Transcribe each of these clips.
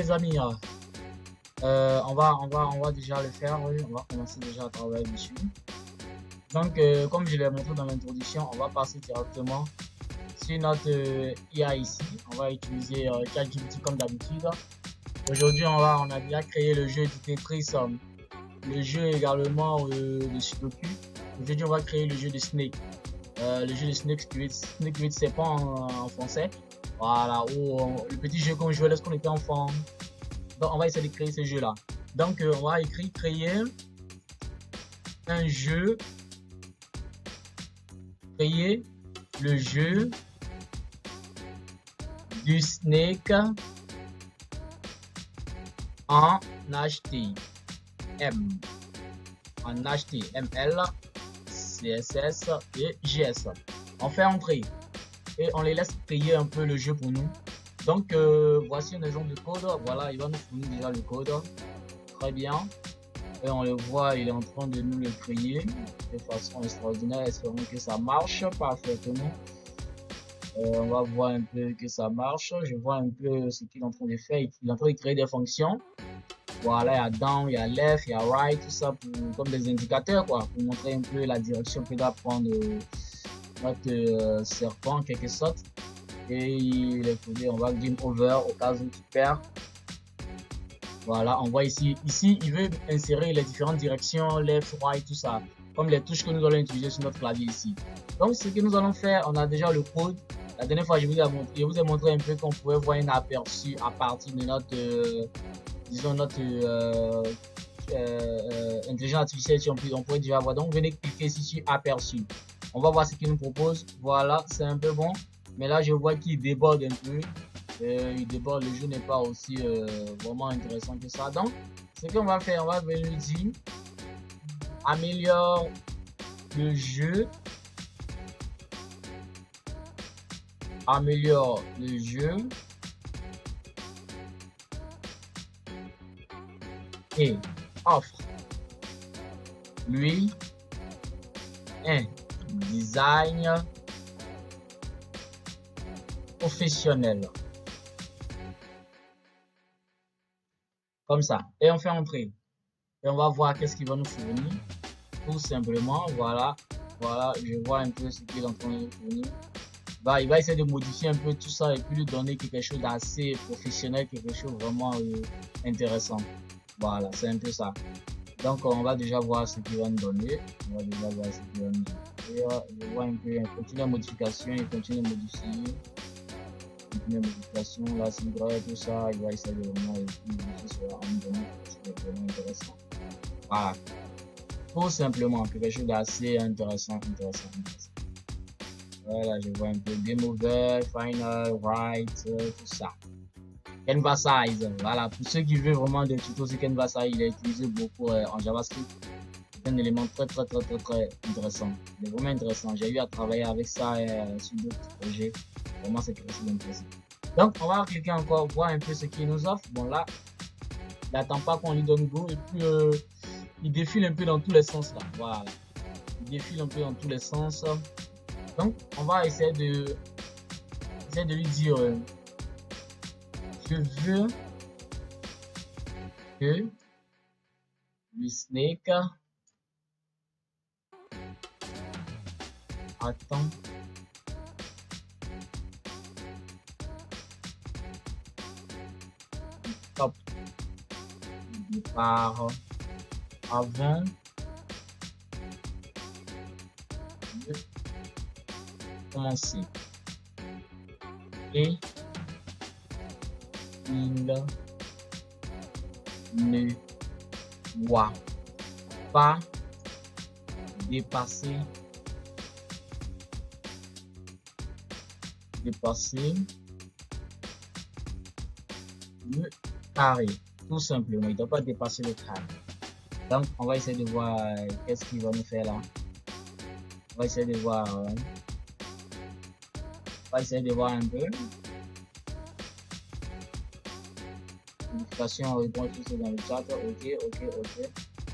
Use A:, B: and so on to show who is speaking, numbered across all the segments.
A: les amis, on va déjà le faire, oui, on va commencer déjà à travailler dessus. Donc, comme je l'ai montré dans l'introduction, on va passer directement sur notre IA ici. On va utiliser ChatGPT comme d'habitude. Aujourd'hui, on a déjà créé le jeu du Tetris, le jeu également de Sudoku. Aujourd'hui, on va créer le jeu de Snake. Le jeu de Snake Spirit, c'est pas en français. Voilà, le petit jeu qu'on jouait lorsqu'on était enfant. Donc, on va essayer de créer ce jeu-là. Donc, on va créer un jeu. Créer le jeu du Snake en HTML, CSS et JS. On fait entrer et on les laisse créer un peu le jeu pour nous. Donc, voici un exemple de code. Voilà, il va nous fournir déjà le code. Très bien. Et on le voit, il est en train de nous le créer de façon extraordinaire. Espérons que ça marche parfaitement. On va voir un peu que ça marche. Je vois un peu ce qu'il est en train de faire. Il est en train de créer des fonctions. Voilà, il y a down, il y a left, il y a right, tout ça comme des indicateurs, quoi, pour montrer un peu la direction que doit prendre notre serpent en quelque sorte. Et il est posé, on va game over au cas où tu perds. Voilà, on voit ici, il veut insérer les différentes directions, left, right, tout ça, comme les touches que nous allons utiliser sur notre clavier ici. Donc, ce que nous allons faire, on a déjà le code. La dernière fois, je vous ai montré un peu qu'on pouvait voir un aperçu à partir de notre, disons, notre intelligence artificielle, si on pourrait déjà voir. Donc, venez cliquer ici sur aperçu. On va voir ce qu'il nous propose. Voilà, c'est un peu bon. Mais là, je vois qu'il déborde un peu. Il déborde, le jeu n'est pas aussi vraiment intéressant que ça. Donc, ce qu'on va faire, on va venir dire améliore le jeu. Améliore le jeu. Et offre lui un design professionnel. Comme ça. Et on fait entrer. Et on va voir qu'est-ce qu'il va nous fournir. Tout simplement, voilà. Voilà, je vois un peu ce qu'il est en train de nous fournir. Bah, il va essayer de modifier un peu tout ça et puis lui donner quelque chose d'assez professionnel, quelque chose vraiment intéressant. Voilà, c'est un peu ça. Donc, on va déjà voir ce qu'il va nous donner. On va déjà voir ce qu'il va nous donner. Je vois un peu, il continue la modification, il continue à modifier. La modification, là, c'est vrai, tout ça, il va essayer de vraiment modifier cela en nous donnant quelque chose de vraiment intéressant. Voilà. Tout simplement, quelque chose d'assez intéressant. Voilà, je vois un peu game over, final, right, tout ça. Canva size, voilà, pour ceux qui veulent vraiment des tutos sur Canva size, il est utilisé beaucoup en JavaScript. C'est un élément très intéressant. Il est vraiment intéressant. J'ai eu à travailler avec ça sur d'autres projets. Vraiment, c'est quelque chose d'intéressant. Donc, on va cliquer encore, voir un peu ce qu'il nous offre. Bon, là, il n'attend pas qu'on lui donne go. Et puis, il défile un peu dans tous les sens, là. Voilà. Il défile un peu dans tous les sens. Donc, on va essayer de lui dire je veux que le Snake attend top départ avant de commencer et il ne doit pas dépasser le carré, tout simplement. Il ne doit pas dépasser le carré. Donc, on va essayer de voir qu'est-ce qu'il va nous faire là. On va essayer de voir. On va essayer de voir un peu. Notification, répond tout ça dans le chat. Ok.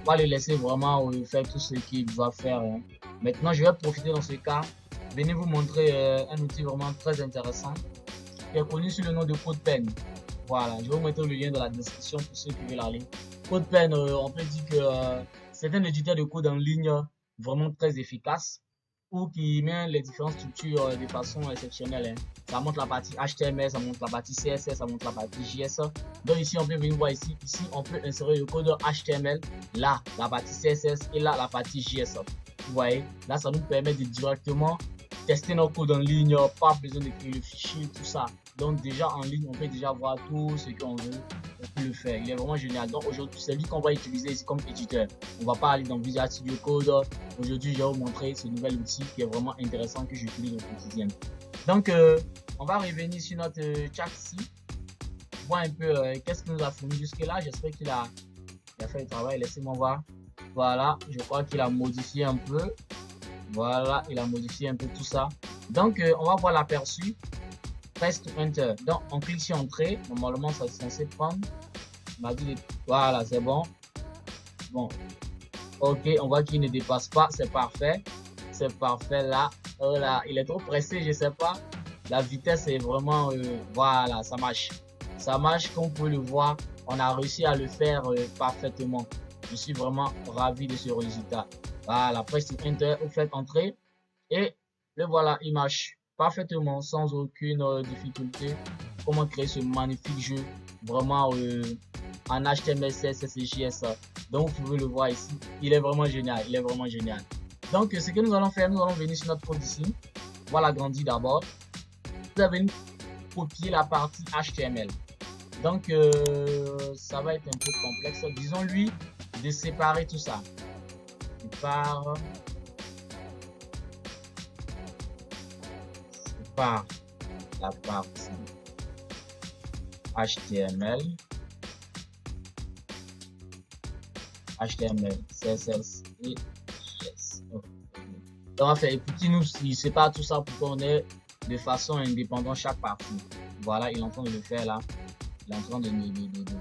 A: On va le laisser vraiment faire tout ce qu'il doit faire. Hein. Maintenant, je vais profiter dans ce cas. Venez vous montrer un outil vraiment très intéressant qui est connu sous le nom de CodePen. Voilà, je vais vous mettre le lien dans la description pour ceux qui veulent aller. CodePen, on peut dire que c'est un éditeur de code en ligne vraiment très efficace ou qui met les différentes structures de façon exceptionnelle. Hein. Ça montre la partie HTML, ça montre la partie CSS, ça montre la partie JS. Donc ici, on peut venir voir ici, on peut insérer le code HTML, là, la partie CSS et là, la partie JS. Vous voyez, là, ça nous permet de directement tester nos codes en ligne, pas besoin d'écrire le fichier, tout ça. Donc déjà en ligne, on peut déjà voir tout ce qu'on veut, on peut le faire. Il est vraiment génial. Donc aujourd'hui, c'est lui qu'on va utiliser ici comme éditeur. On va pas aller dans Visual Studio Code. Aujourd'hui, je vais vous montrer ce nouvel outil qui est vraiment intéressant que j'utilise au quotidien. Donc, on va revenir sur notre chat ici. Voir un peu qu'est-ce qu'il nous a fourni jusque là. J'espère qu'il a fait le travail. Laissez-moi voir. Voilà, je crois qu'il a modifié un peu. Voilà, il a modifié un peu tout ça. Donc, on va voir l'aperçu. Press to enter. Donc, on clique sur entrée. Normalement, ça c'est censé prendre. Voilà, c'est bon. Bon. Ok, on voit qu'il ne dépasse pas. C'est parfait. C'est parfait là. Oh là, il est trop pressé, je sais pas. La vitesse est vraiment... voilà, ça marche. Ça marche, comme vous pouvez le voir. On a réussi à le faire parfaitement. Je suis vraiment ravi de ce résultat. Voilà, press to enter, vous faites entrer. Et le voilà, il marche parfaitement, sans aucune difficulté. Comment créer ce magnifique jeu, vraiment en HTML, CSS et JS. Donc vous pouvez le voir ici, il est vraiment génial, il est vraiment génial. Donc ce que nous allons faire, nous allons venir sur notre code ici. On va l'agrandir d'abord. Vous allez copier la partie HTML. Donc ça va être un peu complexe. Disons lui de séparer tout ça. Par la partie HTML, CSS et JS. Okay. Donc, on va faire, écoutez, nous, il sépare tout ça pour qu'on ait de façon indépendante chaque partie. Voilà, il est en train de le faire là. Il est en train de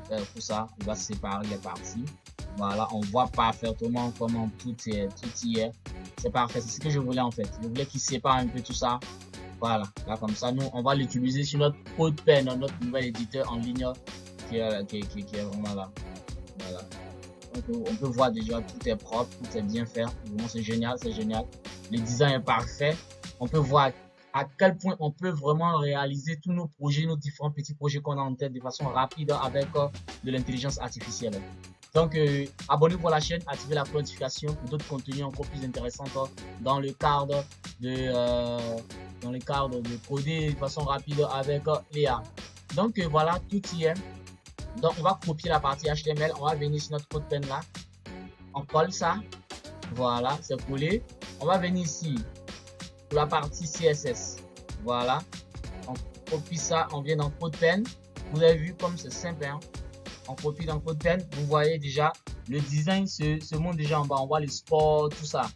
A: faire tout ça. Il va séparer les parties. Voilà, on voit parfaitement comment tout y est. C'est parfait, c'est ce que je voulais en fait. Je voulais qu'il sépare un peu tout ça. Voilà, là comme ça, nous, on va l'utiliser sur notre CodePen, notre nouvel éditeur en ligne qui est vraiment là. Voilà. Donc, on peut voir déjà, tout est propre, tout est bien fait. Vraiment, c'est génial, c'est génial. Le design est parfait. On peut voir à quel point on peut vraiment réaliser tous nos projets, nos différents petits projets qu'on a en tête de façon rapide avec de l'intelligence artificielle. Donc, abonnez-vous à la chaîne, activez la notification pour d'autres contenus encore plus intéressants dans le cadre de coder de façon rapide avec l'IA. Donc, voilà, tout y est. Donc, on va copier la partie HTML. On va venir sur notre CodePen là. On colle ça. Voilà, c'est collé. On va venir ici pour la partie CSS. Voilà. On copie ça. On vient dans CodePen. Vous avez vu comme c'est simple, hein? On copie dans CodePen, vous voyez déjà le design se montre déjà en bas, on voit le sport, tout ça.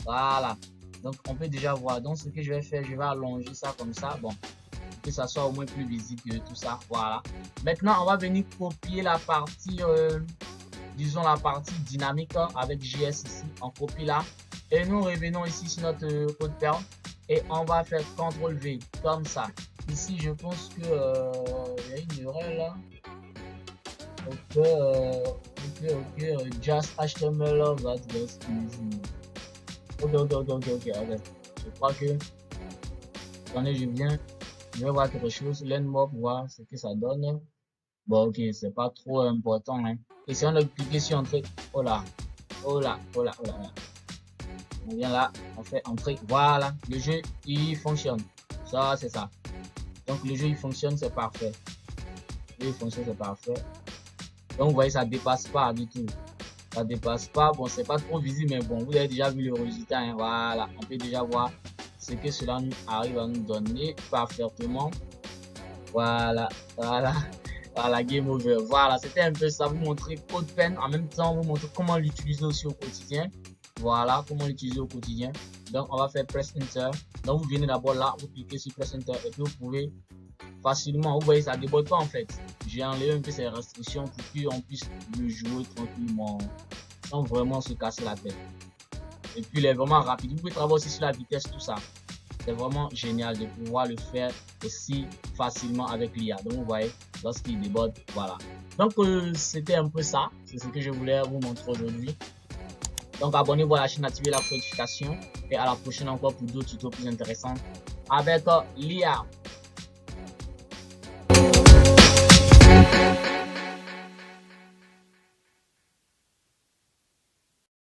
A: Voilà, donc on peut déjà voir. Donc ce que je vais faire, je vais allonger ça comme ça, bon, pour que ça soit au moins plus visible que tout ça. Voilà, maintenant on va venir copier la partie disons la partie dynamique avec JS ici. On copie là et nous revenons ici sur notre CodePen et on va faire CTRL V comme ça. Ici je pense que il y a une erreur là. Ok, just HTML, that's just easy. Ok. Je crois que, attendez, je vais voir quelque chose, learn more pour voir ce que ça donne. Bon, ok, c'est pas trop important, hein. Et si on a cliqué sur entrée, oh là. On vient là, on fait entrée, voilà, le jeu, il fonctionne. Ça, c'est ça. Donc, le jeu, il fonctionne, c'est parfait. Le jeu, il fonctionne, c'est parfait. Donc vous voyez, ça dépasse pas du tout. Ça dépasse pas. Bon, c'est pas trop visible, mais bon, vous avez déjà vu le résultat. Hein, voilà, on peut déjà voir ce que cela nous arrive à nous donner parfaitement. Voilà, game over. Voilà, c'était un peu ça. Vous montrer CodePen. En même temps, vous montrer comment l'utiliser aussi au quotidien. Voilà, comment l'utiliser au quotidien. Donc, on va faire Press Enter. Donc, vous venez d'abord là, vous cliquez sur Press Enter et puis vous pouvez facilement, vous voyez, ça déborde pas en fait. J'ai enlevé un peu ces restrictions pour qu'on puisse le jouer tranquillement sans vraiment se casser la tête. Et puis il est vraiment rapide. Vous pouvez travailler aussi sur la vitesse, tout ça. c'est vraiment génial de pouvoir le faire aussi facilement avec l'IA. Donc vous voyez, lorsqu'il déborde, voilà. Donc c'était un peu ça, c'est ce que je voulais vous montrer aujourd'hui. Donc abonnez-vous à la chaîne, activez la notification et à la prochaine encore pour d'autres tutos plus intéressants avec l'IA.